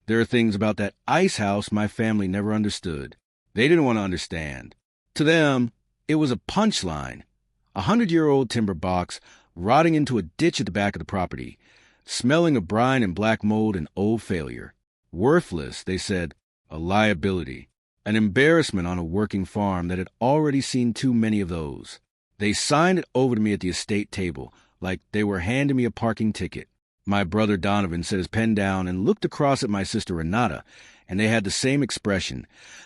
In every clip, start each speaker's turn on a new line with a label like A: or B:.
A: There are things about that Icehouse my family never understood. They didn't want to understand. To them, it was a punchline. 100-year-old timber box rotting into a ditch at the back of the property, smelling of brine and black mold and old failure. Worthless, they said, a liability, an embarrassment on a working farm that had already seen too many of those. They signed it over to me at the estate table like they were handing me a parking ticket. My brother Donovan set his pen down and looked across at my sister Renata, and they had the same expression,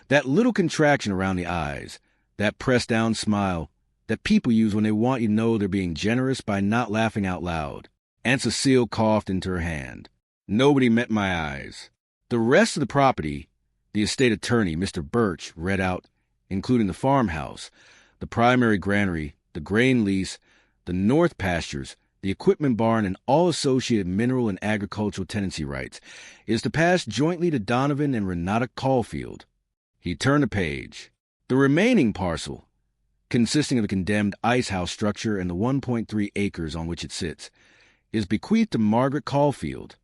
A: that little contraction around the eyes, that pressed-down smile that people use when they want you to know they're being generous by not laughing out loud. Aunt Cecile coughed into her hand. Nobody met my eyes. The rest of the property, the estate attorney, Mr. Birch, read out, including the farmhouse, the primary granary, the grain lease, the north pastures, the equipment barn, and all associated mineral and agricultural tenancy rights, is to pass jointly to Donovan and Renata Caulfield. He turned a page. The remaining parcel, consisting of the condemned Icehouse structure and the 1.3 acres on which it sits, is bequeathed to Margaret Caulfield.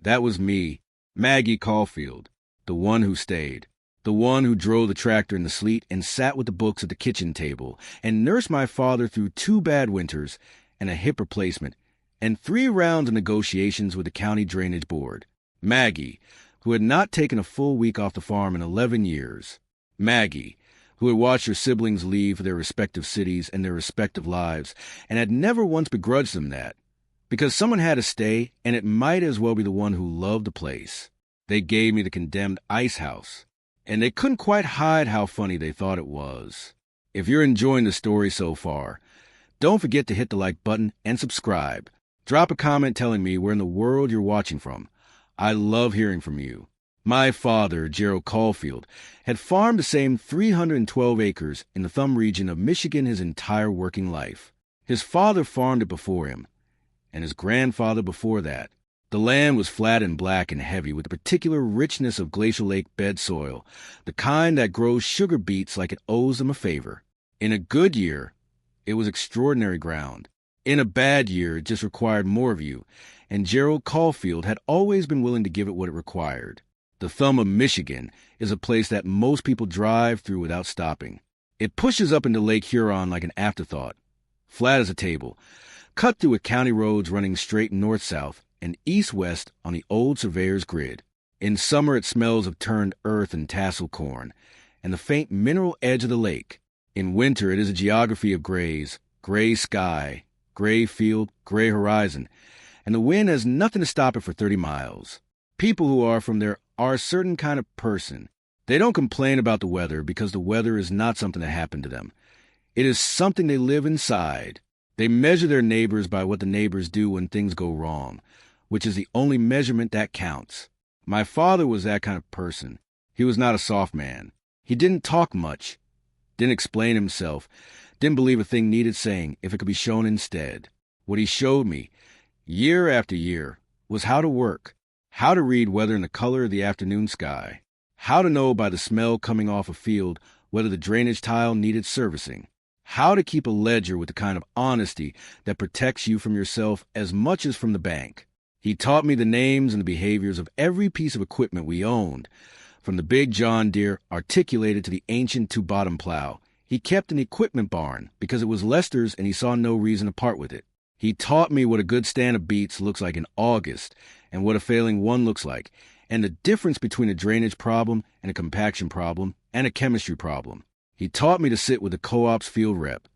A: That was me, Maggie Caulfield, the one who stayed, the one who drove the tractor in the sleet and sat with the books at the kitchen table and nursed my father through 2 bad winters and a hip replacement and 3 rounds of negotiations with the county drainage board. Maggie, who had not taken a full week off the farm in 11 years. Maggie, who had watched her siblings leave for their respective cities and their respective lives and had never once begrudged them that, because someone had to stay, and it might as well be the one who loved the place. They gave me the condemned Icehouse, and they couldn't quite hide how funny they thought it was. If you're enjoying the story so far, don't forget to hit the like button and subscribe. Drop a comment telling me where in the world you're watching from. I love hearing from you. My father, Gerald Caulfield, had farmed the same 312 acres in the Thumb region of Michigan his entire working life. His father farmed it before him, and his grandfather before that. The land was flat and black and heavy with the particular richness of glacial lake bed soil, the kind that grows sugar beets like it owes them a favor. In a good year, it was extraordinary ground. In a bad year, it just required more of you, and Gerald Caulfield had always been willing to give it what it required. The Thumb of Michigan is a place that most people drive through without stopping. It pushes up into Lake Huron like an afterthought, flat as a table, cut through with county roads running straight north-south and east-west on the old surveyor's grid. In summer it smells of turned earth and tassel corn, and the faint mineral edge of the lake. In winter it is a geography of grays, gray sky, gray field, gray horizon, and the wind has nothing to stop it for 30 miles. People who are from there are a certain kind of person. They don't complain about the weather because the weather is not something that happened to them. It is something they live inside. They measure their neighbors by what the neighbors do when things go wrong, which is the only measurement that counts. My father was that kind of person. He was not a soft man. He didn't talk much, didn't explain himself, didn't believe a thing needed saying if it could be shown instead. What he showed me, year after year, was how to work, how to read weather in the color of the afternoon sky, how to know by the smell coming off a field whether the drainage tile needed servicing, how to keep a ledger with the kind of honesty that protects you from yourself as much as from the bank. He taught me the names and the behaviors of every piece of equipment we owned, from the big John Deere articulated to the ancient 2-bottom plow. He kept an equipment barn because it was Lester's and he saw no reason to part with it. He taught me what a good stand of beets looks like in August and what a failing one looks like, and the difference between a drainage problem and a compaction problem and a chemistry problem. He taught me to sit with the co-op's field rep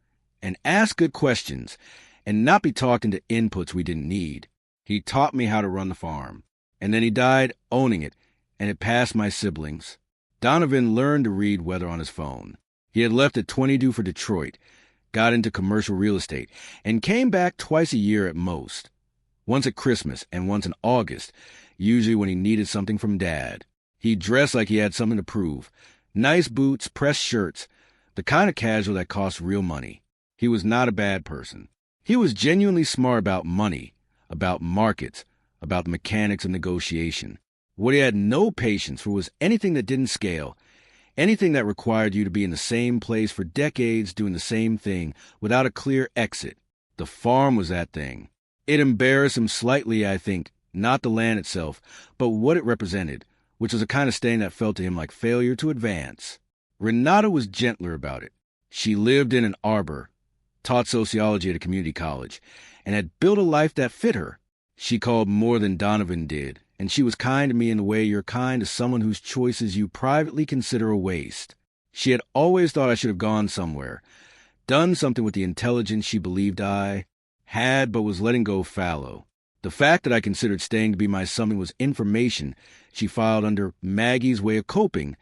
A: and ask good questions and not be talked into inputs we didn't need. He taught me how to run the farm. And then he died owning it, and it passed my siblings. Donovan learned to read weather on his phone. He had left at 20 due for Detroit, got into commercial real estate, and came back twice a year at most. Once at Christmas and once in August, usually when he needed something from Dad. He dressed like he had something to prove. Nice boots, pressed shirts, the kind of casual that costs real money. He was not a bad person. He was genuinely smart about money, about markets, about the mechanics of negotiation. What he had no patience for was anything that didn't scale, anything that required you to be in the same place for decades doing the same thing without a clear exit. The farm was that thing. It embarrassed him slightly, I think, not the land itself, but what it represented, which was a kind of staying that felt to him like failure to advance. Renata was gentler about it. She lived in an arbor, taught sociology at a community college, and had built a life that fit her. She called more than Donovan did, and she was kind to me in the way you're kind to someone whose choices you privately consider a waste. She had always thought I should have gone somewhere, done something with the intelligence she believed I had but was letting go fallow. The fact that I considered staying to be my something was information she filed under Maggie's way of coping,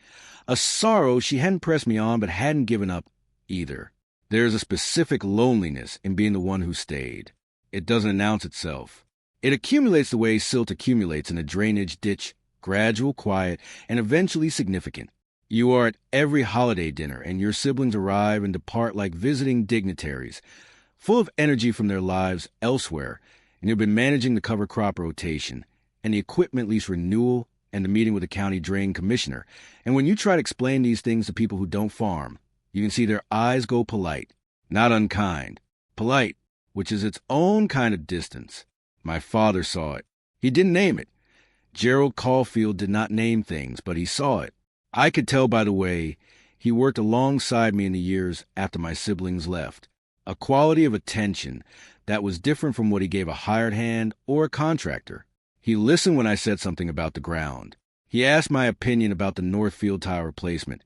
A: a sorrow she hadn't pressed me on but hadn't given up either. There's a specific loneliness in being the one who stayed. It doesn't announce itself. It accumulates the way silt accumulates in a drainage ditch, gradual, quiet, and eventually significant. You are at every holiday dinner, and your siblings arrive and depart like visiting dignitaries, full of energy from their lives elsewhere, and you've been managing the cover crop rotation, and the equipment lease renewal, and the meeting with the county drain commissioner. And when you try to explain these things to people who don't farm, you can see their eyes go polite, not unkind. Polite, which is its own kind of distance. My father saw it. He didn't name it. Gerald Caulfield did not name things, but he saw it. I could tell by the way he worked alongside me in the years after my siblings left. A quality of attention that was different from what he gave a hired hand or a contractor. He listened when I said something about the ground. He asked my opinion about the Northfield tile replacement,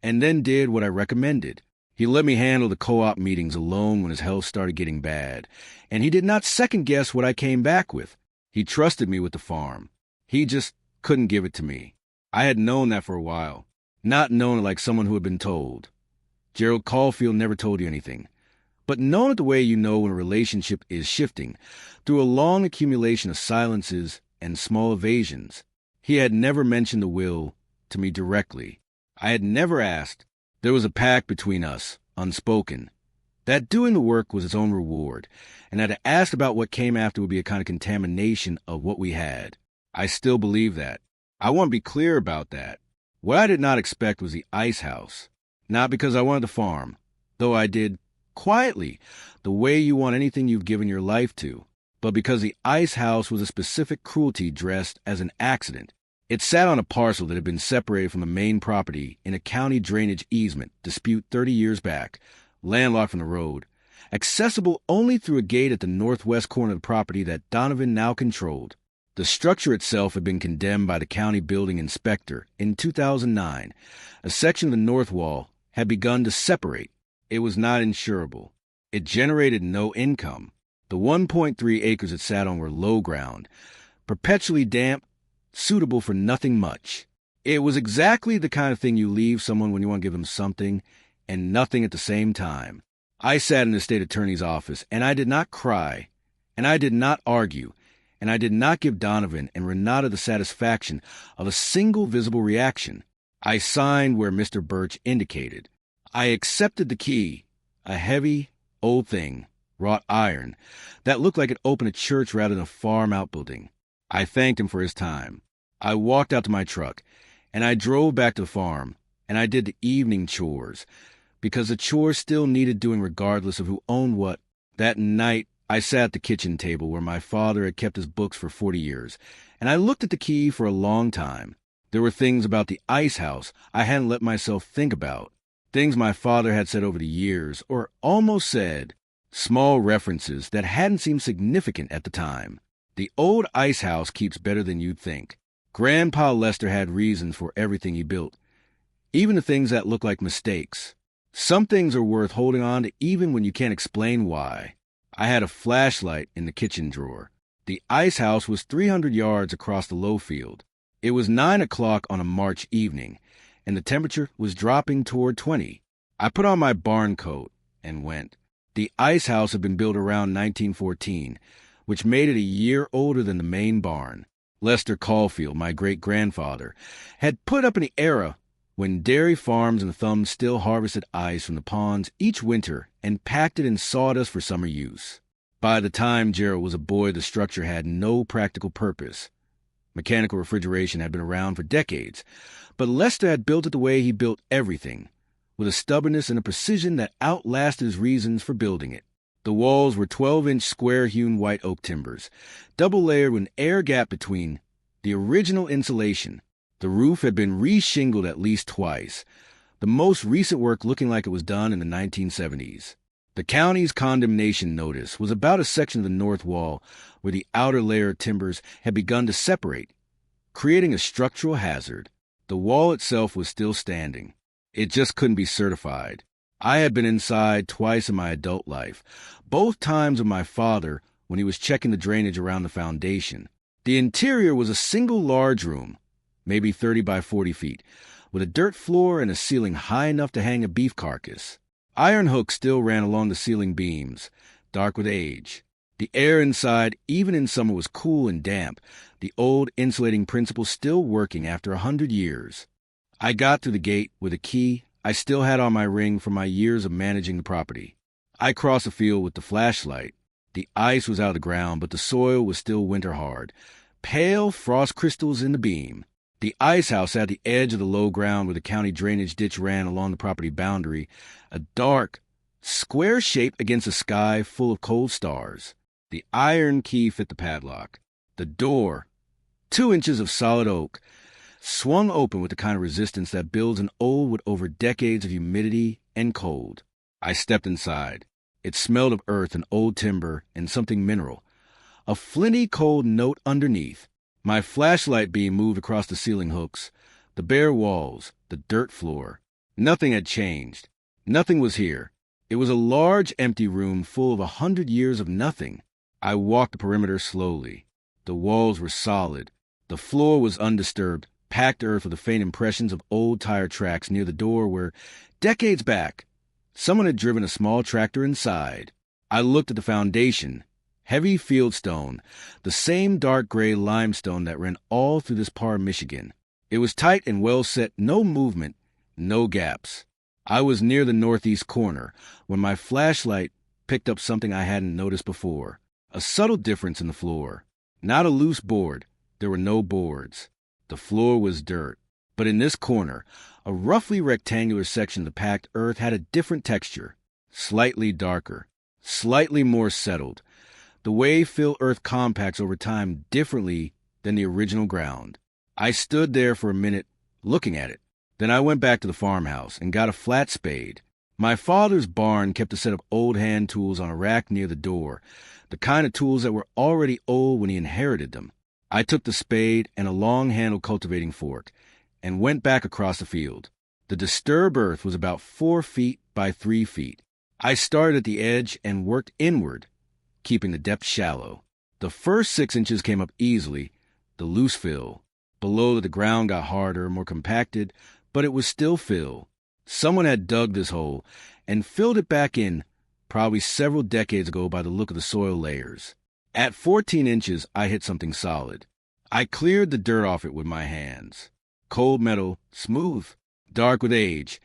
A: and then did what I recommended. He let me handle the co-op meetings alone when his health started getting bad, and he did not second-guess what I came back with. He trusted me with the farm. He just couldn't give it to me. I had known that for a while, not known it like someone who had been told. Gerald Caulfield never told you anything, but known it the way you know when a relationship is shifting, through a long accumulation of silences and small evasions. He had never mentioned the will to me directly. I had never asked. There was a pact between us, unspoken, that doing the work was its own reward, and that to ask about what came after would be a kind of contamination of what we had. I still believe that. I want to be clear about that. What I did not expect was the Icehouse. Not because I wanted to farm, though I did, quietly, the way you want anything you've given your life to, but because the Icehouse was a specific cruelty dressed as an accident. It sat on a parcel that had been separated from the main property in a county drainage easement dispute 30 years back, landlocked from the road, accessible only through a gate at the northwest corner of the property that Donovan now controlled. The structure itself had been condemned by the county building inspector in 2009. A section of the north wall had begun to separate. It was not insurable. It generated no income. The 1.3 acres it sat on were low ground, perpetually damp, suitable for nothing much. It was exactly the kind of thing you leave someone when you want to give them something and nothing at the same time. I sat in the state attorney's office, and I did not cry, and I did not argue, and I did not give Donovan and Renata the satisfaction of a single visible reaction. I signed where Mr. Birch indicated. I accepted the key, a heavy, old thing, wrought iron, that looked like it opened a church rather than a farm outbuilding. I thanked him for his time. I walked out to my truck, and I drove back to the farm, and I did the evening chores, because the chores still needed doing regardless of who owned what. That night, I sat at the kitchen table where my father had kept his books for 40 years, and I looked at the key for a long time. There were things about the Icehouse I hadn't let myself think about, things my father had said over the years, or almost said, small references that hadn't seemed significant at the time. The old Icehouse keeps better than you'd think. Grandpa Lester had reasons for everything he built, even the things that look like mistakes. Some things are worth holding on to even when you can't explain why. I had a flashlight in the kitchen drawer. The Icehouse was 300 yards across the low field. It was 9 o'clock on a March evening, and the temperature was dropping toward 20. I put on my barn coat and went. The Icehouse had been built around 1914, which made it a year older than the main barn. Lester Caulfield, my great-grandfather, had put up in the era when dairy farms and the thumbs still harvested ice from the ponds each winter and packed it in sawdust for summer use. By the time Gerald was a boy, the structure had no practical purpose. Mechanical refrigeration had been around for decades, but Lester had built it the way he built everything, with a stubbornness and a precision that outlasted his reasons for building it. The walls were 12-inch square-hewn white oak timbers, double-layered with an air gap between. The original insulation, The roof had been re-shingled at least twice, the most recent work looking like it was done in the 1970s. The county's condemnation notice was about a section of the north wall where the outer layer of timbers had begun to separate, creating a structural hazard. The wall itself was still standing. It just couldn't be certified. I had been inside twice in my adult life, both times with my father when he was checking the drainage around the foundation. The interior was a single large room, maybe 30 by 40 feet, with a dirt floor and a ceiling high enough to hang a beef carcass. Iron hooks still ran along the ceiling beams, dark with age. The air inside, even in summer, was cool and damp, the old insulating principle still working after 100 years. I got through the gate with a key I still had on my ring from my years of managing the property. I crossed the field with the flashlight. The ice was out of the ground, but the soil was still winter hard. Pale frost crystals in the beam. The Icehouse at the edge of the low ground where the county drainage ditch ran along the property boundary, a dark, square shape against a sky full of cold stars. The iron key fit the padlock. The door, 2 inches of solid oak, swung open with the kind of resistance that builds an old wood over decades of humidity and cold. I stepped inside. It smelled of earth and old timber and something mineral. A flinty cold note underneath. My flashlight beam moved across the ceiling hooks, the bare walls, the dirt floor. Nothing had changed. Nothing was here. It was a large, empty room full of 100 years of nothing. I walked the perimeter slowly. The walls were solid. The floor was undisturbed, packed earth with the faint impressions of old tire tracks near the door where, decades back, someone had driven a small tractor inside. I looked at the foundation. Heavy fieldstone, the same dark gray limestone that ran all through this part of Michigan. It was tight and well set, no movement, no gaps. I was near the northeast corner when my flashlight picked up something I hadn't noticed before. A subtle difference in the floor. Not a loose board. There were no boards. The floor was dirt. But in this corner, a roughly rectangular section of the packed earth had a different texture. Slightly darker. Slightly more settled. The way fill earth compacts over time differently than the original ground. I stood there for a minute, looking at it. Then I went back to the farmhouse and got a flat spade. My father's barn kept a set of old hand tools on a rack near the door, the kind of tools that were already old when he inherited them. I took the spade and a long-handled cultivating fork and went back across the field. The disturbed earth was about 4 feet by 3 feet. I started at the edge and worked inward, keeping the depth shallow. The first 6 inches came up easily, the loose fill. Below, the ground got harder, more compacted, but it was still fill. Someone had dug this hole and filled it back in, probably several decades ago by the look of the soil layers. At 14 inches, I hit something solid. I cleared the dirt off it with my hands. Cold metal, smooth, dark with age,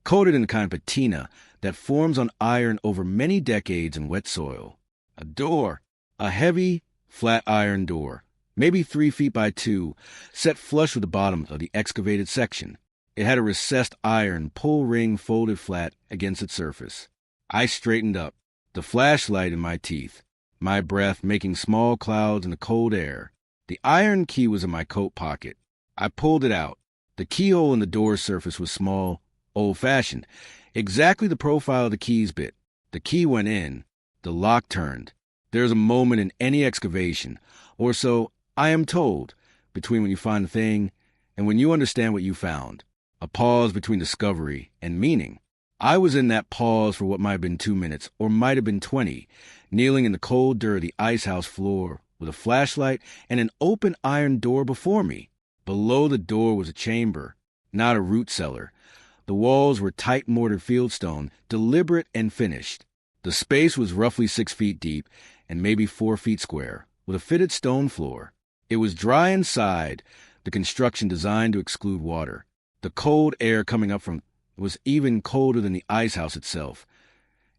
A: coated in the kind of patina that forms on iron over many decades in wet soil. A door, a heavy, flat iron door, maybe 3 feet by 2, set flush with the bottom of the excavated section. It had a recessed iron pull ring folded flat against its surface. I straightened up, the flashlight in my teeth, my breath making small clouds in the cold air. The iron key was in my coat pocket. I pulled it out. The keyhole in the door surface was small, old-fashioned, exactly the profile of the key's bit. The key went in. The lock turned. There's a moment in any excavation, or so I am told, between when you find a thing and when you understand what you found. A pause between discovery and meaning. I was in that pause for what might have been 2 minutes, or might have been 20, kneeling in the cold dirt of the Icehouse floor with a flashlight and an open iron door before me. Below the door was a chamber, not a root cellar. The walls were tight mortared fieldstone, deliberate and finished. The space was roughly 6 feet deep and maybe 4 feet square, with a fitted stone floor. It was dry inside, the construction designed to exclude water. The cold air coming up from was even colder than the Icehouse itself,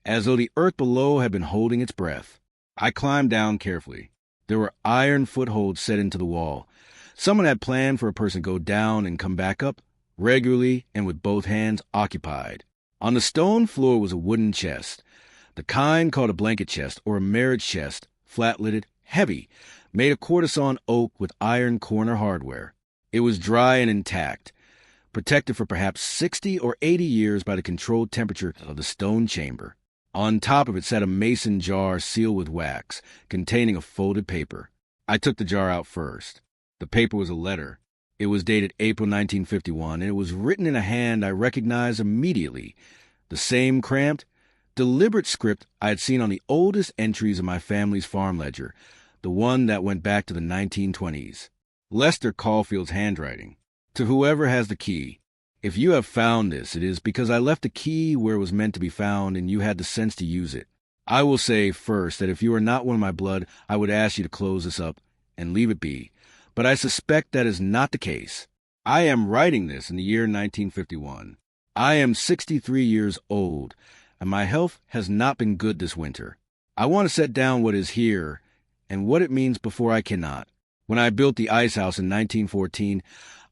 A: as though the earth below had been holding its breath. I climbed down carefully. There were iron footholds set into the wall. Someone had planned for a person to go down and come back up, regularly and with both hands occupied. On the stone floor was a wooden chest, the kind called a blanket chest or a marriage chest, flat-lidded, heavy, made of quartersawn oak with iron corner hardware. It was dry and intact, protected for perhaps 60 or 80 years by the controlled temperature of the stone chamber. On top of it sat a mason jar sealed with wax, containing a folded paper. I took the jar out first. The paper was a letter. It was dated April 1951, and it was written in a hand I recognized immediately. The same cramped, deliberate script I had seen on the oldest entries of my family's farm ledger, the one that went back to the 1920s. Lester Caulfield's handwriting. To whoever has the key, if you have found this, it is because I left the key where it was meant to be found and you had the sense to use it. I will say first that if you are not one of my blood, I would ask you to close this up and leave it be. But I suspect that is not the case. I am writing this in the year 1951. I am 63 years old, and my health has not been good this winter. I want to set down what is here and what it means before I cannot. When I built the Icehouse in 1914,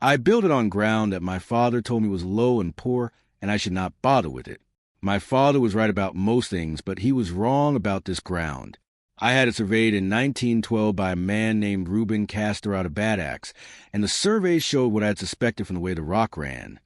A: I built it on ground that my father told me was low and poor, and I should not bother with it. My father was right about most things, but he was wrong about this ground. I had it surveyed in 1912 by a man named Reuben Castor out of Bad Axe, and the survey showed what I had suspected from the way the rock ran.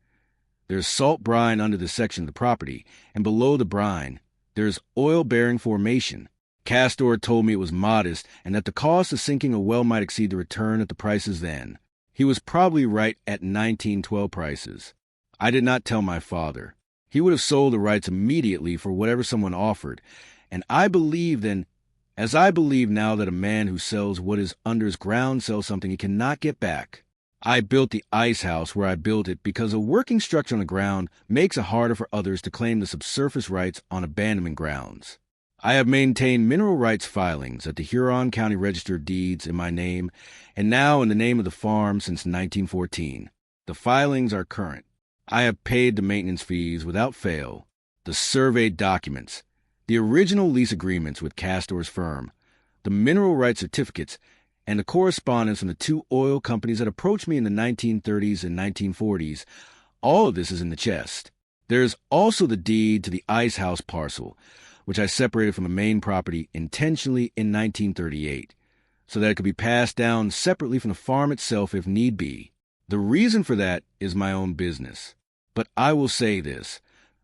A: There's salt brine under this section of the property, and below the brine, there's oil-bearing formation. Castor told me it was modest, and that the cost of sinking a well might exceed the return at the prices then. He was probably right at 1912 prices. I did not tell my father. He would have sold the rights immediately for whatever someone offered, and I believe then, as I believe now, that a man who sells what is under his ground sells something he cannot get back. I built the Icehouse where I built it because a working structure on the ground makes it harder for others to claim the subsurface rights on abandonment grounds. I have maintained mineral rights filings at the Huron County Register of Deeds in my name, and now in the name of the farm since 1914. The filings are current. I have paid the maintenance fees without fail, the surveyed documents, the original lease agreements with Castor's firm, the mineral rights certificates, and the correspondence from the two oil companies that approached me in the 1930s and 1940s. All of this is in the chest. There is also the deed to the Icehouse parcel, which I separated from the main property intentionally in 1938, so that it could be passed down separately from the farm itself if need be. The reason for that is my own business. But I will say this,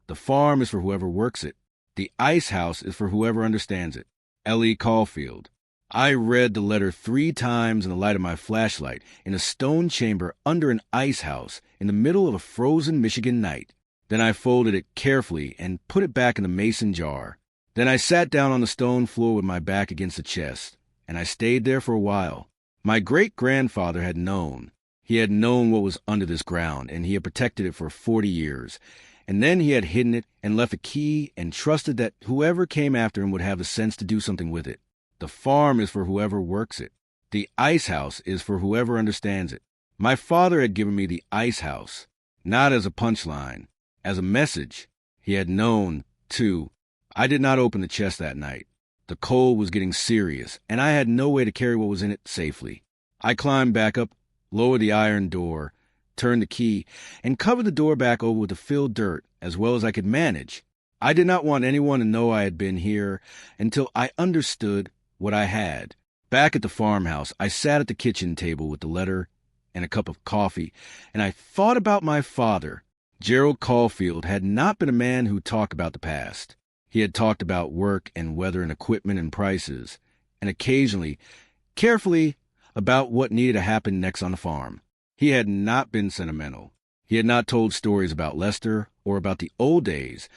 A: the farm is for whoever works it. The Icehouse is for whoever understands it. L.E. Caulfield. I read the letter 3 times in the light of my flashlight in a stone chamber under an icehouse in the middle of a frozen Michigan night. Then I folded it carefully and put it back in the mason jar. Then I sat down on the stone floor with my back against the chest, and I stayed there for a while. My great-grandfather had known. He had known what was under this ground, and he had protected it for 40 years. And then he had hidden it and left a key and trusted that whoever came after him would have the sense to do something with it. The farm is for whoever works it. The Icehouse is for whoever understands it. My father had given me the Icehouse, not as a punchline, as a message. He had known, too. I did not open the chest that night. The cold was getting serious, and I had no way to carry what was in it safely. I climbed back up, lowered the iron door, turned the key, and covered the door back over with the filled dirt as well as I could manage. I did not want anyone to know I had been here until I understood what I had. Back at the farmhouse, I sat at the kitchen table with the letter and a cup of coffee, and I thought about my father. Gerald Caulfield had not been a man who talked about the past. He had talked about work and weather and equipment and prices, and occasionally, carefully, about what needed to happen next on the farm. He had not been sentimental. He had not told stories about Lester or about the old days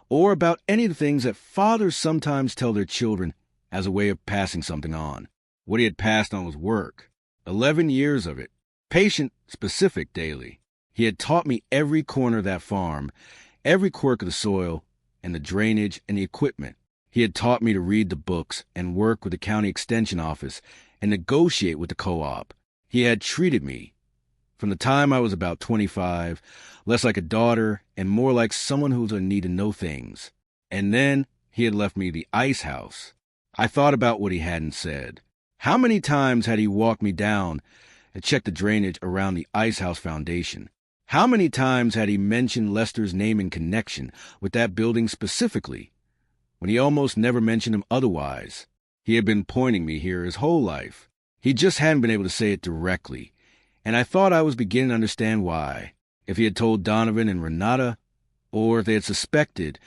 A: or about any of the things that fathers sometimes tell their children as a way of passing something on. What he had passed on was work. 11 years of it. Patient, specific daily. He had taught me every corner of that farm, every quirk of the soil and the drainage and the equipment. He had taught me to read the books and work with the county extension office and negotiate with the co-op. He had treated me, from the time I was about 25, less like a daughter and more like someone who was in need to know things. And then he had left me the Icehouse. I thought about what he hadn't said. How many times had he walked me down and checked the drainage around the Icehouse foundation? How many times had he mentioned Lester's name in connection with that building specifically, when he almost never mentioned him otherwise? He had been pointing me here his whole life. He just hadn't been able to say it directly, and I thought I was beginning to understand why. If he had told Donovan and Renata, or if they had suspected,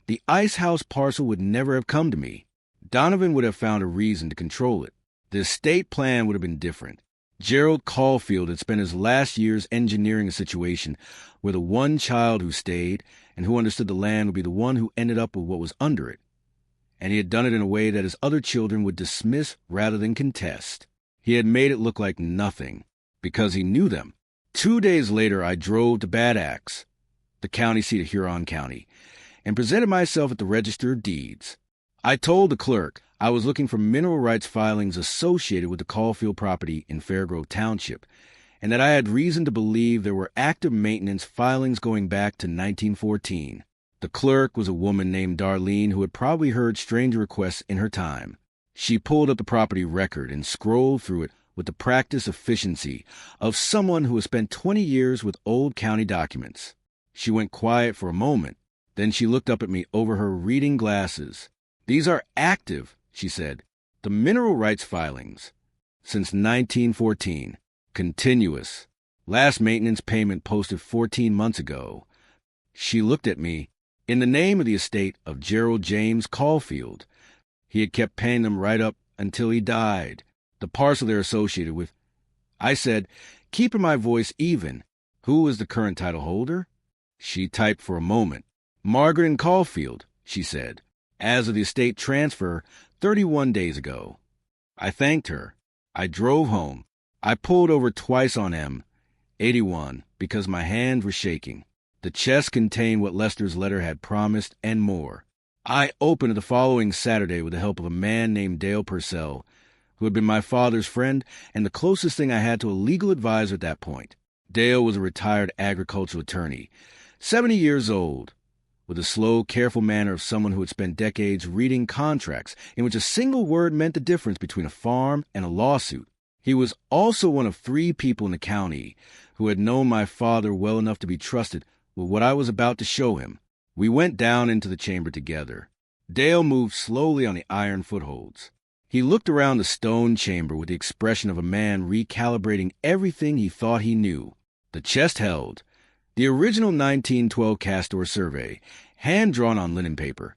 A: the Icehouse parcel would never have come to me. Donovan would have found a reason to control it. The estate plan would have been different. Gerald Caulfield had spent his last years engineering a situation where the one child who stayed and who understood the land would be the one who ended up with what was under it. And he had done it in a way that his other children would dismiss rather than contest. He had made it look like nothing, because he knew them. 2 days later, I drove to Bad Axe, the county seat of Huron County, and presented myself at the Register of Deeds. I told the clerk I was looking for mineral rights filings associated with the Caulfield property in Fairgrove Township, and that I had reason to believe there were active maintenance filings going back to 1914. The clerk was a woman named Darlene who had probably heard strange requests in her time. She pulled up the property record and scrolled through it with the practiced efficiency of someone who has spent 20 years with old county documents. She went quiet for a moment. Then she looked up at me over her reading glasses. "These are active," she said. "The mineral rights filings. Since 1914. Continuous. Last maintenance payment posted 14 months ago." She looked at me. "In the name of the estate of Gerald James Caulfield. He had kept paying them right up until he died. The parcel they're associated with." I said, keeping my voice even, "Who is the current title holder?" She typed for a moment. "Margaret Caulfield," she said, "as of the estate transfer 31 days ago." I thanked her. I drove home. I pulled over twice on M81 because my hands were shaking. The chest contained what Lester's letter had promised and more. I opened it the following Saturday with the help of a man named Dale Purcell, who had been my father's friend and the closest thing I had to a legal advisor at that point. Dale was a retired agricultural attorney, 70 years old, with the slow, careful manner of someone who had spent decades reading contracts in which a single word meant the difference between a farm and a lawsuit. He was also one of 3 people in the county who had known my father well enough to be trusted with what I was about to show him. We went down into the chamber together. Dale moved slowly on the iron footholds. He looked around the stone chamber with the expression of a man recalibrating everything he thought he knew. The chest held the original 1912 Castor survey, hand-drawn on linen paper,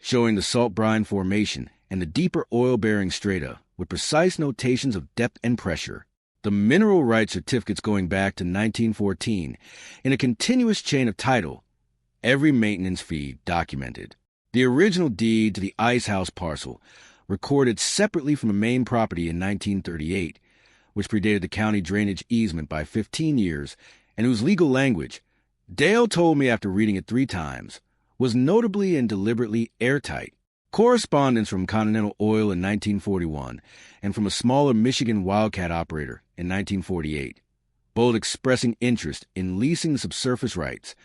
A: showing the salt brine formation and the deeper oil-bearing strata, with precise notations of depth and pressure. The mineral rights certificates going back to 1914, in a continuous chain of title, every maintenance fee documented. The original deed to the Icehouse parcel, recorded separately from the main property in 1938, which predated the county drainage easement by 15 years, and whose legal language, Dale told me after reading it 3 times, was notably and deliberately airtight. Correspondence from Continental Oil in 1941 and from a smaller Michigan Wildcat operator in 1948, both expressing interest in leasing the subsurface rights,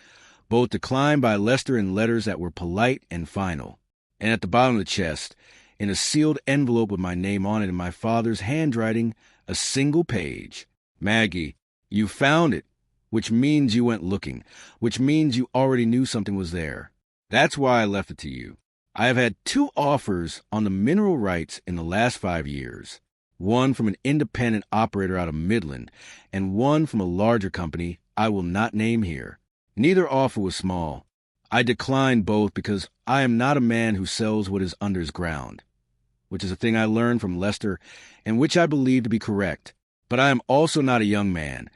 A: both declined by Lester in letters that were polite and final. And at the bottom of the chest, in a sealed envelope with my name on it in my father's handwriting, a single page. "Maggie, you found it, which means you went looking, which means you already knew something was there. That's why I left it to you. I have had 2 offers on the mineral rights in the last 5 years, one from an independent operator out of Midland, and one from a larger company I will not name here. Neither offer was small. I declined both because I am not a man who sells what is under his ground, which is a thing I learned from Lester and which I believe to be correct. But I am also not a young man,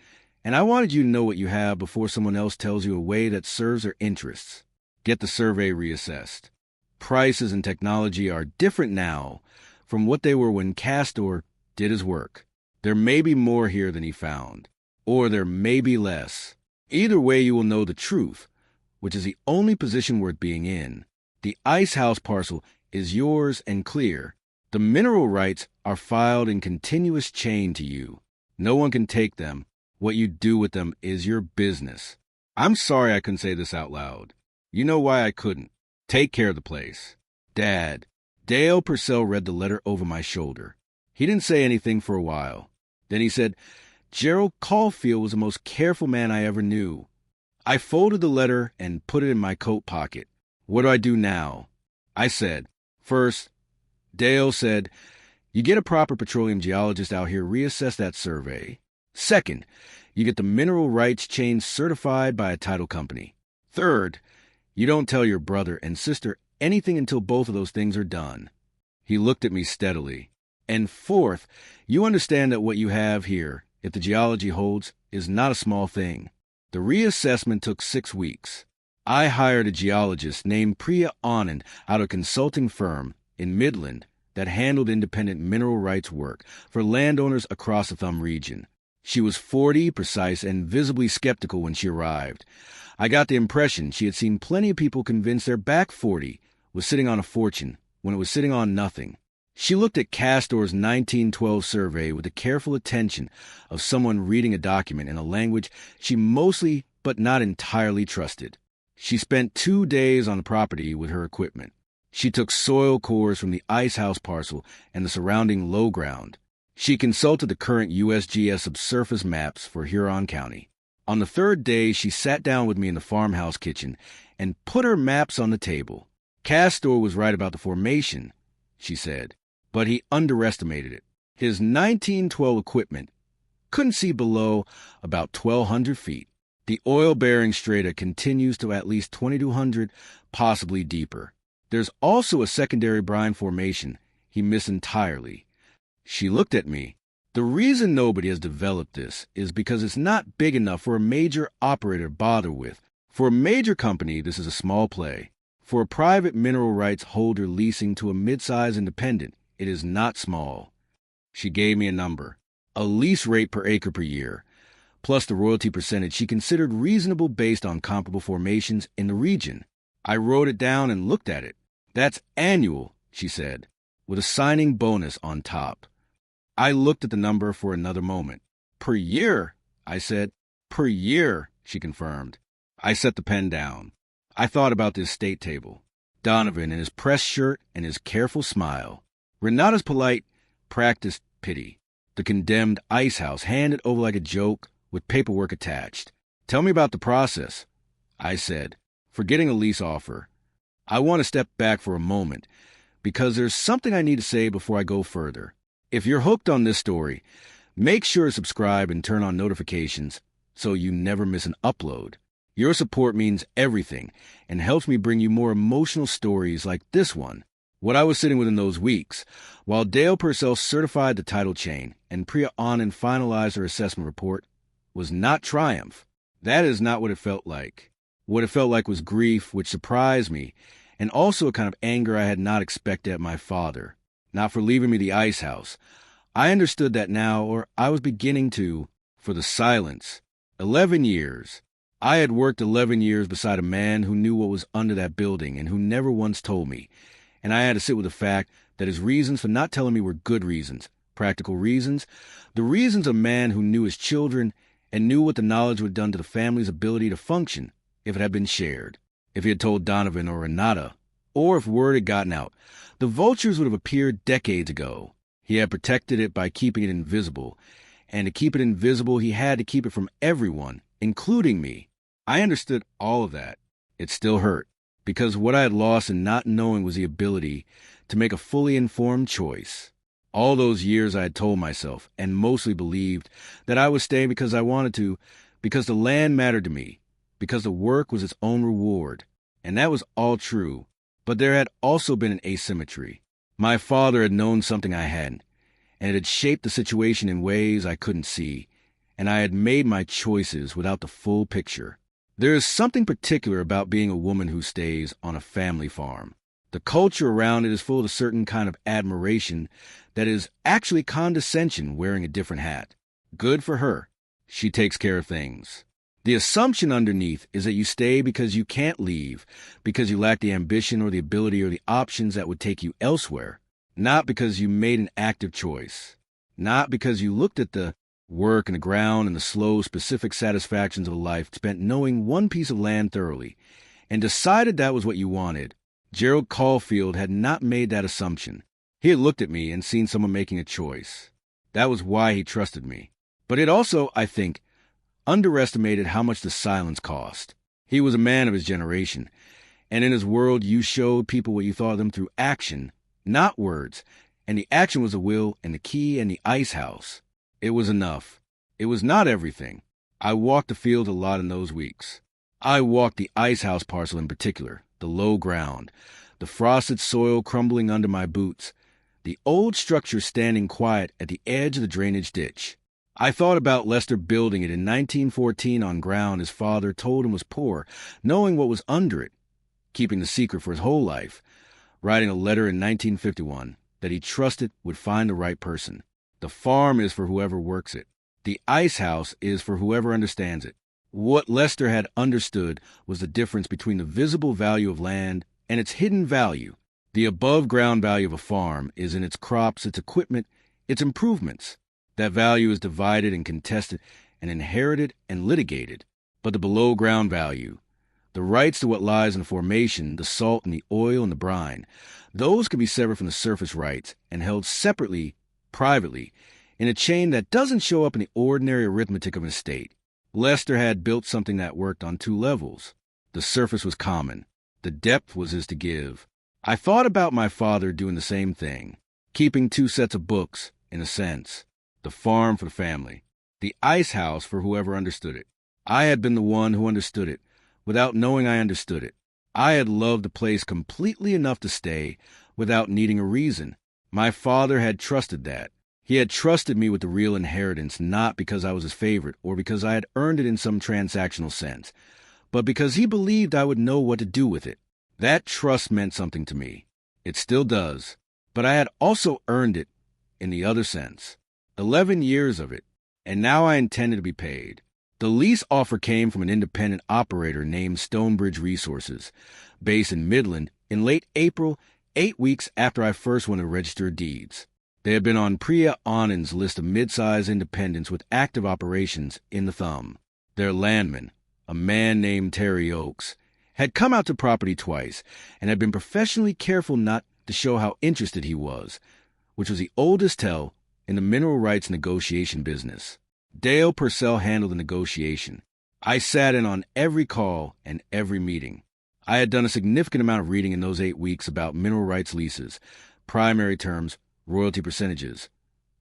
A: and I wanted you to know what you have before someone else tells you a way that serves their interests. Get the survey reassessed. Prices and technology are different now from what they were when Castor did his work. There may be more here than he found, or there may be less. Either way, you will know the truth, which is the only position worth being in. The Icehouse parcel is yours and clear. The mineral rights are filed in continuous chain to you. No one can take them. What you do with them is your business. I'm sorry I couldn't say this out loud. You know why I couldn't. Take care of the place. Dad. Dale Purcell read the letter over my shoulder. He didn't say anything for a while. Then he said, "Gerald Caulfield was the most careful man I ever knew." I folded the letter and put it in my coat pocket. "What do I do now?" I said, "First," Dale said, "you get a proper petroleum geologist out here, reassess that survey. Second, you get the mineral rights chain certified by a title company. Third, you don't tell your brother and sister anything until both of those things are done. He looked at me steadily. And fourth, you understand that what you have here, if the geology holds, is not a small thing. The reassessment took 6 weeks. I hired a geologist named Priya Anand out of a consulting firm in Midland that handled independent mineral rights work for landowners across the Thumb region. She was 40, precise, and visibly skeptical when she arrived. I got the impression she had seen plenty of people convinced their back 40 was sitting on a fortune when it was sitting on nothing. She looked at Castor's 1912 survey with the careful attention of someone reading a document in a language she mostly but not entirely trusted. She spent 2 days on the property with her equipment. She took soil cores from the Icehouse parcel and the surrounding low ground. She consulted the current USGS subsurface maps for Huron County. On the 3rd day, she sat down with me in the farmhouse kitchen and put her maps on the table. Castor was right about the formation, she said, but he underestimated it. His 1912 equipment couldn't see below about 1,200 feet. The oil-bearing strata continues to at least 2,200, possibly deeper. There's also a secondary brine formation he missed entirely. She looked at me. The reason nobody has developed this is because it's not big enough for a major operator to bother with. For a major company, this is a small play. For a private mineral rights holder leasing to a mid-size independent, it is not small. She gave me a number. A lease rate per acre per year, plus the royalty percentage she considered reasonable based on comparable formations in the region. I wrote it down and looked at it. That's annual, she said, with a signing bonus on top. I looked at the number for another moment. Per year, I said. Per year, she confirmed. I set the pen down. I thought about the estate table. Donovan in his press shirt and his careful smile. Renata's polite, practiced pity. The condemned Icehouse handed over like a joke with paperwork attached. Tell me about the process, I said, forgetting a lease offer. I want to step back for a moment, because there's something I need to say before I go further. If you're hooked on this story, make sure to subscribe and turn on notifications so you never miss an upload. Your support means everything and helps me bring you more emotional stories like this one. What I was sitting with in those weeks, while Dale Purcell certified the title chain and Priya Anand finalized her assessment report, was not triumph. That is not what it felt like. What it felt like was grief, which surprised me, and also a kind of anger I had not expected at my father, not for leaving me the Icehouse. I understood that now, or I was beginning to, for the silence. 11 years. I had worked 11 years beside a man who knew what was under that building and who never once told me, and I had to sit with the fact that his reasons for not telling me were good reasons, practical reasons, the reasons of a man who knew his children and knew what the knowledge would have done to the family's ability to function if it had been shared. If he had told Donovan or Renata, or if word had gotten out, the vultures would have appeared decades ago. He had protected it by keeping it invisible, and to keep it invisible, he had to keep it from everyone, including me. I understood all of that. It still hurt, because what I had lost in not knowing was the ability to make a fully informed choice. All those years I had told myself, and mostly believed, that I was staying because I wanted to, because the land mattered to me, because the work was its own reward. And that was all true. But there had also been an asymmetry. My father had known something I hadn't, and it had shaped the situation in ways I couldn't see, and I had made my choices without the full picture. There is something particular about being a woman who stays on a family farm. The culture around it is full of a certain kind of admiration that is actually condescension wearing a different hat. Good for her. She takes care of things. The assumption underneath is that you stay because you can't leave, because you lack the ambition or the ability or the options that would take you elsewhere, not because you made an active choice, not because you looked at the work and the ground and the slow, specific satisfactions of a life spent knowing one piece of land thoroughly, and decided that was what you wanted. Gerald Caulfield had not made that assumption. He had looked at me and seen someone making a choice. That was why he trusted me. But it also, I think, underestimated how much the silence cost. He was a man of his generation, and in his world you showed people what you thought of them through action, not words, and the action was the will and the key and the Icehouse. It was enough. It was not everything. I walked the field a lot in those weeks. I walked the Icehouse parcel in particular, the low ground, the frosted soil crumbling under my boots, the old structure standing quiet at the edge of the drainage ditch. I thought about Lester building it in 1914 on ground his father told him was poor, knowing what was under it, keeping the secret for his whole life, writing a letter in 1951 that he trusted would find the right person. The farm is for whoever works it. The Icehouse is for whoever understands it. What Lester had understood was the difference between the visible value of land and its hidden value. The above-ground value of a farm is in its crops, its equipment, its improvements. That value is divided and contested and inherited and litigated. But the below-ground value, the rights to what lies in the formation, the salt and the oil and the brine, those can be severed from the surface rights and held separately, privately, in a chain that doesn't show up in the ordinary arithmetic of an estate. Lester had built something that worked on two levels. The surface was common. The depth was his to give. I thought about my father doing the same thing, keeping two sets of books, in a sense. The farm for the family, the Icehouse for whoever understood it. I had been the one who understood it, without knowing I understood it. I had loved the place completely enough to stay, without needing a reason. My father had trusted that. He had trusted me with the real inheritance, not because I was his favorite, or because I had earned it in some transactional sense, but because he believed I would know what to do with it. That trust meant something to me. It still does. But I had also earned it in the other sense. 11 years of it, and now I intended to be paid. The lease offer came from an independent operator named Stonebridge Resources, based in Midland, in late April, 8 weeks after I first went to register deeds. They had been on Priya Anand's list of mid-sized independents with active operations in the thumb. Their landman, a man named Terry Oakes, had come out to property twice and had been professionally careful not to show how interested he was, which was the oldest tell in the mineral rights negotiation business. Dale Purcell handled the negotiation. I sat in on every call and every meeting. I had done a significant amount of reading in those 8 weeks about mineral rights leases, primary terms, royalty percentages,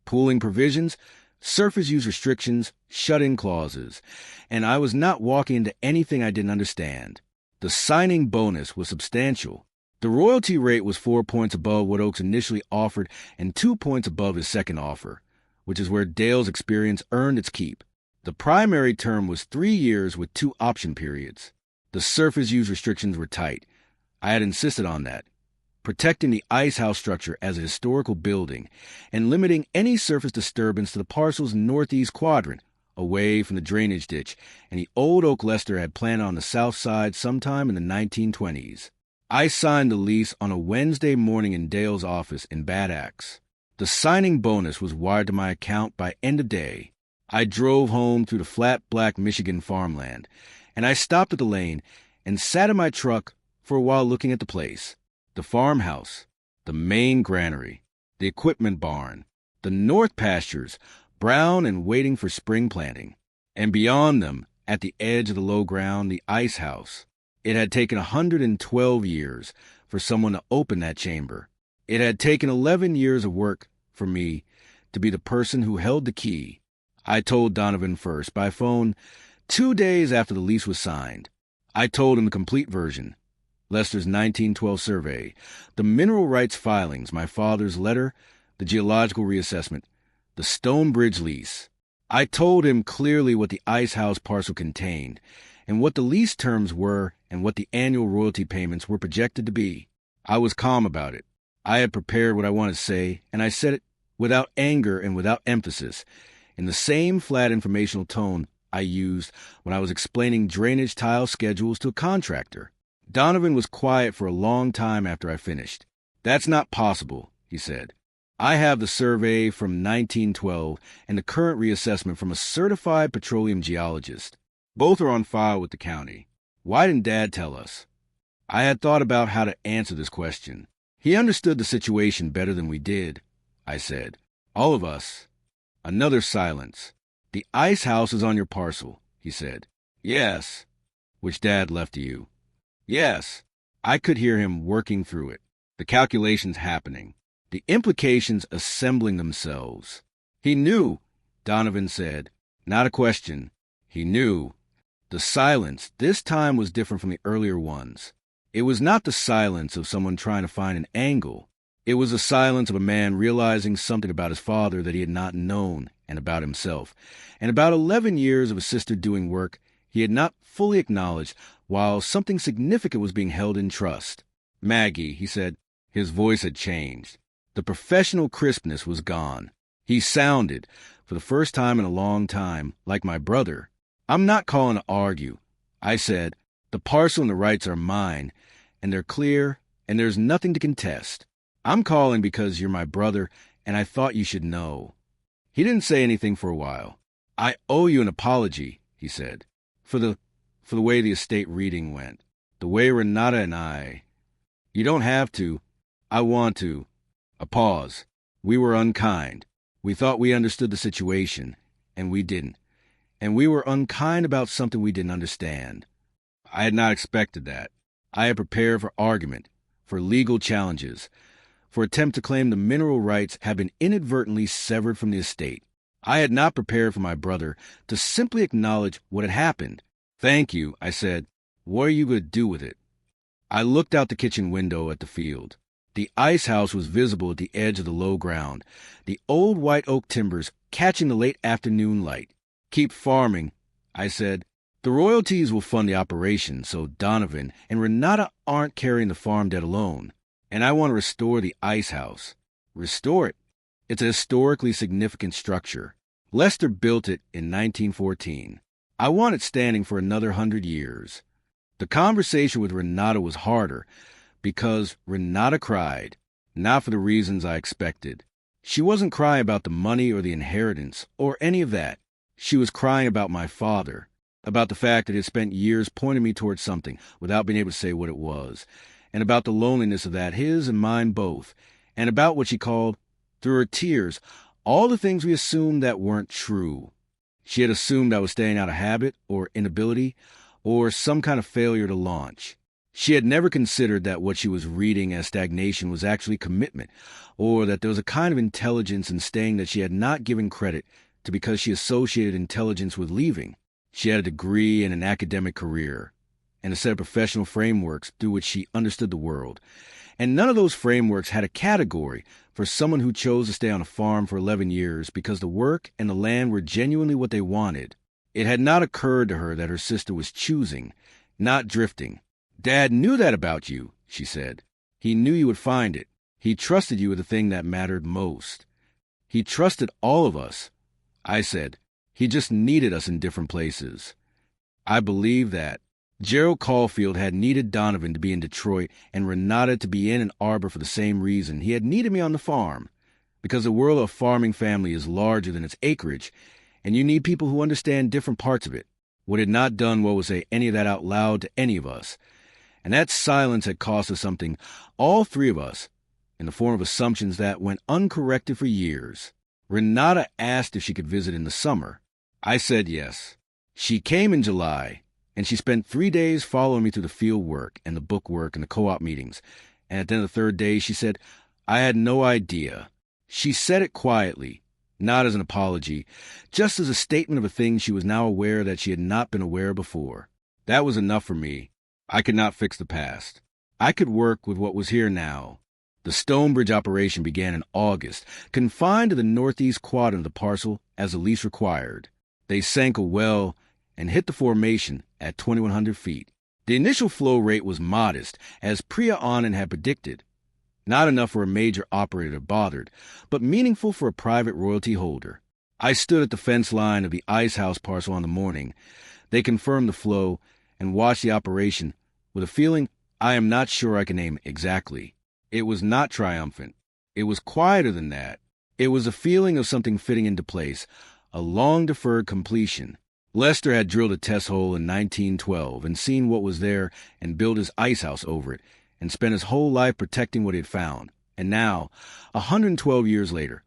A: pooling provisions, surface use restrictions, shut-in clauses, and I was not walking into anything I didn't understand. The signing bonus was substantial. The royalty rate was 4 points above what Oakes initially offered and 2 points above his second offer, which is where Dale's experience earned its keep. The primary term was 3 years with 2 option periods. The surface use restrictions were tight. I had insisted on that, protecting the Icehouse structure as a historical building and limiting any surface disturbance to the parcel's northeast quadrant, away from the drainage ditch and the old oak Lester had planted on the south side sometime in the 1920s. I signed the lease on a Wednesday morning in Dale's office in Bad Axe. The signing bonus was wired to my account by end of day. I drove home through the flat black Michigan farmland, and I stopped at the lane and sat in my truck for a while looking at the place. The farmhouse, the main granary, the equipment barn, the north pastures, brown and waiting for spring planting, and beyond them, at the edge of the low ground, the Icehouse. It had taken 112 years for someone to open that chamber. It had taken 11 years of work for me to be the person who held the key. I told Donovan first, by phone, 2 days after the lease was signed. I told him the complete version. Lester's 1912 survey, the mineral rights filings, my father's letter, the geological reassessment, the Stonebridge lease. I told him clearly what the Icehouse parcel contained, and what the lease terms were, and what the annual royalty payments were projected to be. I was calm about it. I had prepared what I wanted to say, and I said it without anger and without emphasis, in the same flat informational tone I used when I was explaining drainage tile schedules to a contractor. Donovan was quiet for a long time after I finished. "That's not possible," he said. "I have the survey from 1912 and the current reassessment from a certified petroleum geologist. Both are on file with the county. Why didn't Dad tell us?" I had thought about how to answer this question. He understood the situation better than we did, I said. All of us. Another silence. "The Icehouse is on your parcel," he said. "Yes." "Which Dad left to you." "Yes." I could hear him working through it, the calculations happening, the implications assembling themselves. "He knew," Donovan said. Not a question. He knew. The silence this time was different from the earlier ones. It was not the silence of someone trying to find an angle. It was the silence of a man realizing something about his father that he had not known, and about himself, and about 11 years of his sister doing work he had not fully acknowledged, while something significant was being held in trust. Maggie, he said. His voice had changed. The professional crispness was gone. He sounded, for the first time in a long time, like my brother. I'm not calling to argue. I said, the parcel and the rights are mine, and they're clear, and there's nothing to contest. I'm calling because you're my brother, and I thought you should know. He didn't say anything for a while. I owe you an apology, he said, for the way the estate reading went, the way Renata and I... You don't have to. I want to. A pause. We were unkind. We thought we understood the situation, and we didn't. And we were unkind about something we didn't understand. I had not expected that. I had prepared for argument, for legal challenges, for attempt to claim the mineral rights had been inadvertently severed from the estate. I had not prepared for my brother to simply acknowledge what had happened. Thank you, I said. What are you going to do with it? I looked out the kitchen window at the field. The icehouse was visible at the edge of the low ground, the old white oak timbers catching the late afternoon light. Keep farming, I said. The royalties will fund the operation, so Donovan and Renata aren't carrying the farm debt alone. And I want to restore the icehouse. Restore it. It's a historically significant structure. Lester built it in 1914. I want it standing for another 100 years. The conversation with Renata was harder because Renata cried, not for the reasons I expected. She wasn't crying about the money or the inheritance or any of that. She was crying about my father, about the fact that he had spent years pointing me towards something without being able to say what it was, and about the loneliness of that, his and mine both, and about what she called, through her tears, all the things we assumed that weren't true. She had assumed I was staying out of habit or inability or some kind of failure to launch. She had never considered that what she was reading as stagnation was actually commitment, or that there was a kind of intelligence in staying that she had not given credit to because she associated intelligence with leaving. She had a degree and an academic career, and a set of professional frameworks through which she understood the world. And none of those frameworks had a category for someone who chose to stay on a farm for 11 years because the work and the land were genuinely what they wanted. It had not occurred to her that her sister was choosing, not drifting. Dad knew that about you, she said. He knew you would find it. He trusted you with the thing that mattered most. He trusted all of us. I said, he just needed us in different places. I believe that. Gerald Caulfield had needed Donovan to be in Detroit and Renata to be in Ann Arbor for the same reason. He had needed me on the farm, because the world of a farming family is larger than its acreage, and you need people who understand different parts of it. What had not done well was say any of that out loud to any of us. And that silence had cost us something, all three of us, in the form of assumptions that went uncorrected for years. Renata asked if she could visit in the summer. I said yes. She came in July, and she spent 3 days following me through the field work and the book work and the co-op meetings. And at the end of the third day, she said, I had no idea. She said it quietly, not as an apology, just as a statement of a thing she was now aware that she had not been aware before. That was enough for me. I could not fix the past. I could work with what was here now. The Stonebridge operation began in August, confined to the northeast quadrant of the parcel as the lease required. They sank a well and hit the formation at 2,100 feet. The initial flow rate was modest, as Priya Anand had predicted. Not enough for a major operator bothered, but meaningful for a private royalty holder. I stood at the fence line of the Icehouse parcel on the morning. They confirmed the flow and watched the operation with a feeling I am not sure I can name exactly. It was not triumphant. It was quieter than that. It was a feeling of something fitting into place, a long-deferred completion. Lester had drilled a test hole in 1912 and seen what was there and built his icehouse over it and spent his whole life protecting what he had found. And now, 112 years later,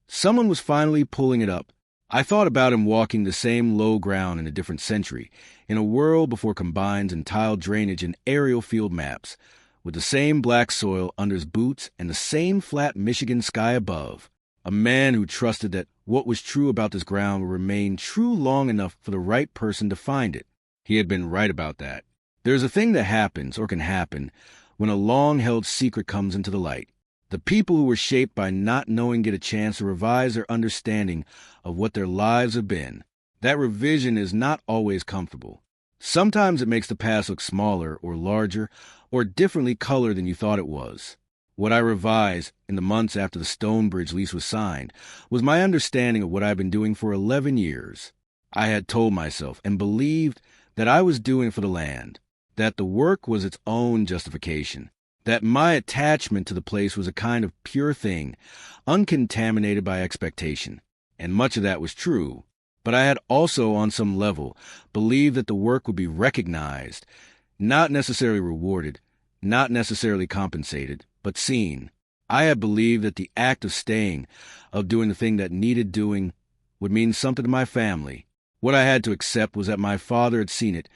A: someone was finally pulling it up. I thought about him walking the same low ground in a different century, in a world before combines and tile drainage and aerial field maps, with the same black soil under his boots and the same flat Michigan sky above. A man who trusted that what was true about this ground would remain true long enough for the right person to find it. He had been right about that. There's a thing that happens, or can happen, when a long-held secret comes into the light. The people who were shaped by not knowing get a chance to revise their understanding of what their lives have been. That revision is not always comfortable. Sometimes it makes the past look smaller or larger or differently colored than you thought it was. What I revised in the months after the Stonebridge lease was signed was my understanding of what I'd been doing for 11 years. I had told myself and believed that I was doing it for the land, that the work was its own justification, that my attachment to the place was a kind of pure thing, uncontaminated by expectation. And much of that was true. But I had also, on some level, believed that the work would be recognized, not necessarily rewarded, not necessarily compensated, but seen. I had believed that the act of staying, of doing the thing that needed doing, would mean something to my family. What I had to accept was that my father had seen it,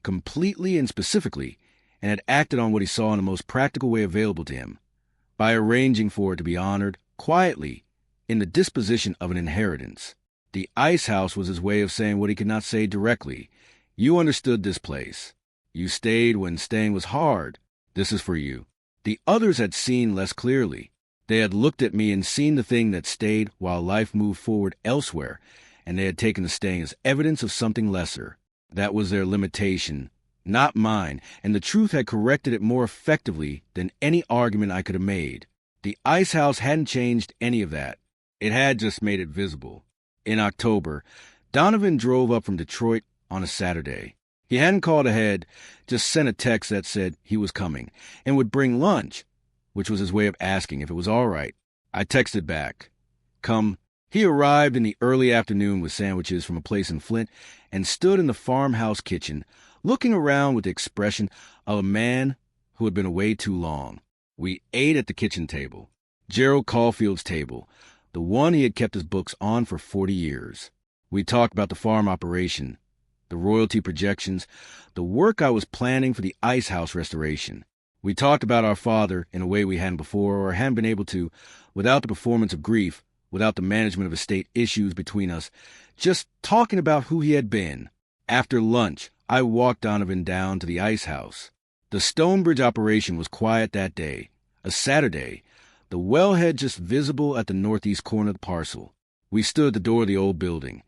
A: completely and specifically, and had acted on what he saw in the most practical way available to him, by arranging for it to be honored, quietly, in the disposition of an inheritance. The Icehouse was his way of saying what he could not say directly. You understood this place. You stayed when staying was hard. This is for you. The others had seen less clearly. They had looked at me and seen the thing that stayed while life moved forward elsewhere, and they had taken the staying as evidence of something lesser. That was their limitation, not mine, and the truth had corrected it more effectively than any argument I could have made. The Icehouse hadn't changed any of that. It had just made it visible. In October, Donovan drove up from Detroit on a Saturday. He hadn't called ahead, just sent a text that said he was coming and would bring lunch, which was his way of asking if it was all right. I texted back, "Come." He arrived in the early afternoon with sandwiches from a place in Flint and stood in the farmhouse kitchen, looking around with the expression of a man who had been away too long. We ate at the kitchen table, Gerald Caulfield's table, the one he had kept his books on for 40 years. We talked about the farm operation, the royalty projections, the work I was planning for the Icehouse restoration. We talked about our father in a way we hadn't before or hadn't been able to, without the performance of grief, without the management of estate issues between us, just talking about who he had been. After lunch, I walked Donovan down to the Icehouse. The Stonebridge operation was quiet that day, a Saturday, the wellhead just visible at the northeast corner of the parcel. We stood at the door of the old building,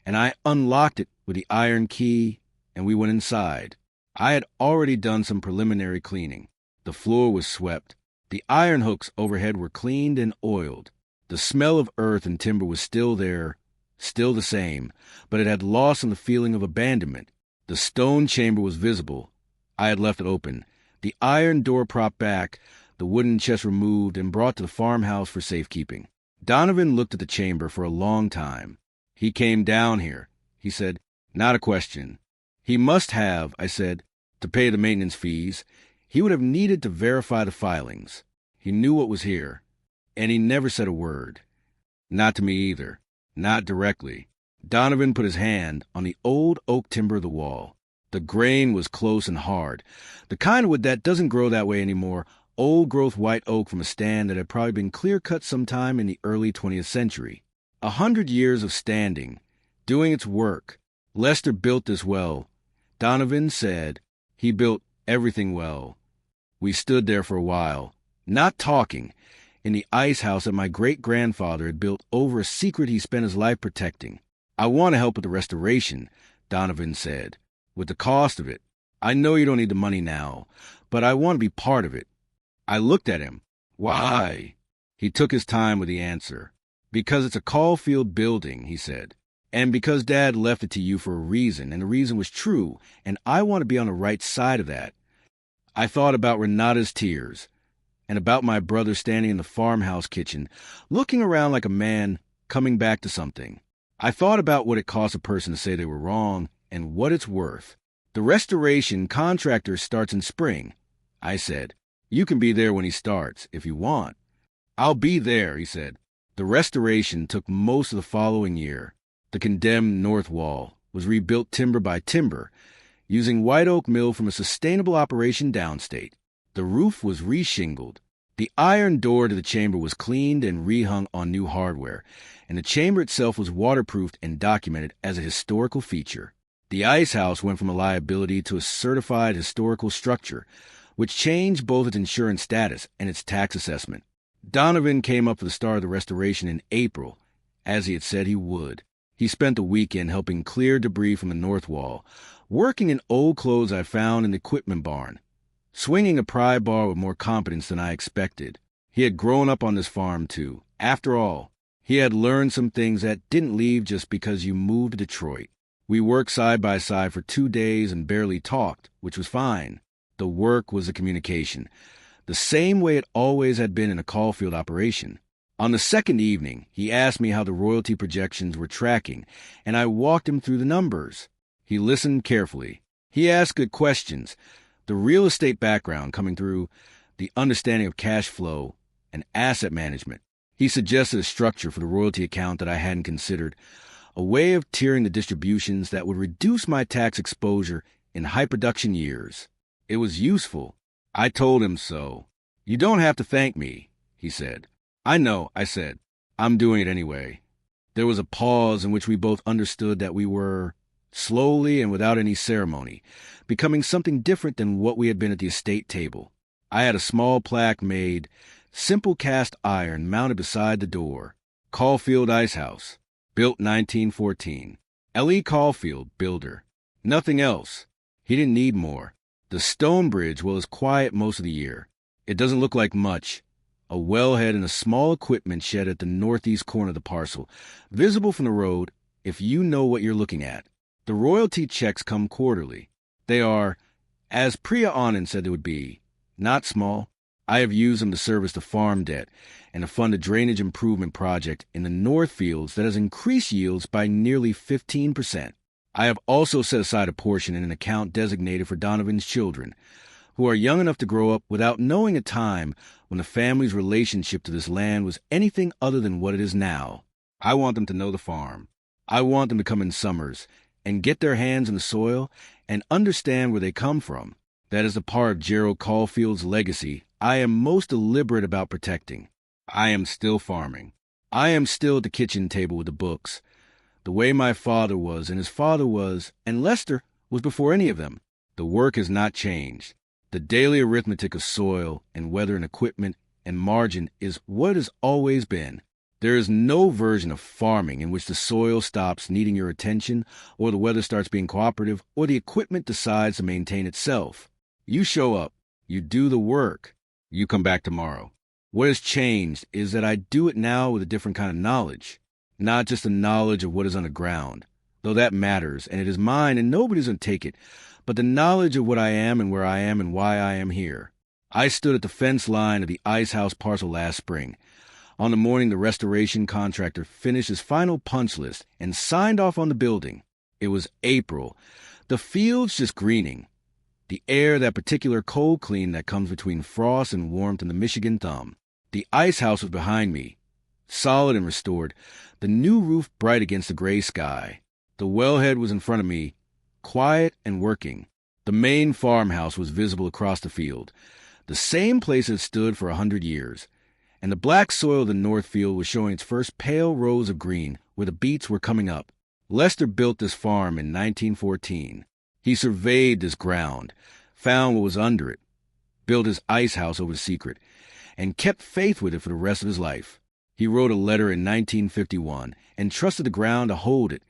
A: and I unlocked it with the iron key, and we went inside. I had already done some preliminary cleaning. The floor was swept. The iron hooks overhead were cleaned and oiled. The smell of earth and timber was still there, still the same, but it had lost some of the feeling of abandonment. The stone chamber was visible. I had left it open, the iron door propped back, the wooden chest removed and brought to the farmhouse for safekeeping. Donovan looked at the chamber for a long time. He came down here, he said. Not a question. He must have, I said, to pay the maintenance fees. He would have needed to verify the filings. He knew what was here, and he never said a word. Not to me either, not directly. Donovan put his hand on the old oak timber of the wall. The grain was close and hard, the kind of wood that doesn't grow that way anymore, old-growth white oak from a stand that had probably been clear-cut sometime in the early 20th century. 100 years of standing, doing its work. Lester built this well. Donovan said he built everything well. We stood there for a while, not talking, in the Icehouse that my great-grandfather had built over a secret he spent his life protecting. I want to help with the restoration, Donovan said, with the cost of it. I know you don't need the money now, but I want to be part of it. I looked at him. Why? He took his time with the answer. Because it's a Caulfield building, he said. And because Dad left it to you for a reason, and the reason was true, and I want to be on the right side of that. I thought about Renata's tears, and about my brother standing in the farmhouse kitchen, looking around like a man coming back to something. I thought about what it costs a person to say they were wrong, and what it's worth. The restoration contractor starts in spring, I said. You can be there when he starts, if you want. I'll be there, he said. The restoration took most of the following year. The condemned north wall was rebuilt timber by timber, using white oak mill from a sustainable operation downstate. The roof was reshingled. The iron door to the chamber was cleaned and rehung on new hardware, and the chamber itself was waterproofed and documented as a historical feature. The Icehouse went from a liability to a certified historical structure, which changed both its insurance status and its tax assessment. Donovan came up for the start of the restoration in April, as he had said he would. He spent the weekend helping clear debris from the north wall, working in old clothes I found in the equipment barn, swinging a pry bar with more competence than I expected. He had grown up on this farm, too. After all, he had learned some things that didn't leave just because you moved to Detroit. We worked side by side for 2 days and barely talked, which was fine. The work was the communication, the same way it always had been in a Caulfield operation. On the second evening, he asked me how the royalty projections were tracking, and I walked him through the numbers. He listened carefully. He asked good questions, the real estate background coming through, the understanding of cash flow and asset management. He suggested a structure for the royalty account that I hadn't considered, a way of tiering the distributions that would reduce my tax exposure in high production years. It was useful. I told him so. "You don't have to thank me," he said. "I know," I said. "I'm doing it anyway." There was a pause in which we both understood that we were, slowly and without any ceremony, becoming something different than what we had been at the estate table. I had a small plaque made, simple cast iron, mounted beside the door. Caulfield Icehouse, built 1914. L.E. Caulfield, builder. Nothing else. He didn't need more. The stone bridge was quiet most of the year. It doesn't look like much. A wellhead and a small equipment shed at the northeast corner of the parcel, visible from the road if you know what you're looking at. The royalty checks come quarterly. They are, as Priya Anand said they would be, not small. I have used them to service the farm debt and to fund a drainage improvement project in the North Fields that has increased yields by nearly 15%. I have also set aside a portion in an account designated for Donovan's children, who are young enough to grow up without knowing a time when the family's relationship to this land was anything other than what it is now. I want them to know the farm. I want them to come in summers and get their hands in the soil and understand where they come from. That is the part of Gerald Caulfield's legacy I am most deliberate about protecting. I am still farming. I am still at the kitchen table with the books, the way my father was and his father was, and Lester was before any of them. The work has not changed. The daily arithmetic of soil and weather and equipment and margin is what it has always been. There is no version of farming in which the soil stops needing your attention, or the weather starts being cooperative, or the equipment decides to maintain itself. You show up, you do the work, you come back tomorrow. What has changed is that I do it now with a different kind of knowledge, not just the knowledge of what is underground, though that matters, and it is mine and nobody's going to take it, but the knowledge of what I am and where I am and why I am here. I stood at the fence line of the Icehouse parcel last spring, on the morning the restoration contractor finished his final punch list and signed off on the building. It was April, the fields just greening, the air that particular cold clean that comes between frost and warmth in the Michigan thumb. The Icehouse was behind me, solid and restored, the new roof bright against the gray sky. The wellhead was in front of me, quiet and working. The main farmhouse was visible across the field, the same place it stood for 100 years, and the black soil of the north field was showing its first pale rose of green where the beets were coming up. Lester built this farm in 1914. He surveyed this ground, found what was under it, built his Icehouse over the secret, and kept faith with it for the rest of his life. He wrote a letter in 1951 and trusted the ground to hold it,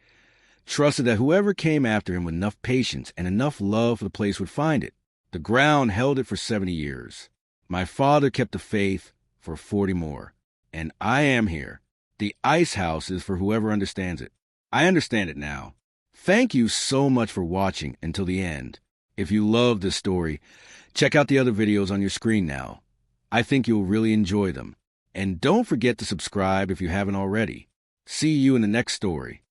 A: trusted that whoever came after him with enough patience and enough love for the place would find it. The ground held it for 70 years. My father kept the faith for 40 more. And I am here. The Icehouse is for whoever understands it. I understand it now. Thank you so much for watching until the end. If you love this story, check out the other videos on your screen now. I think you'll really enjoy them. And don't forget to subscribe if you haven't already. See you in the next story.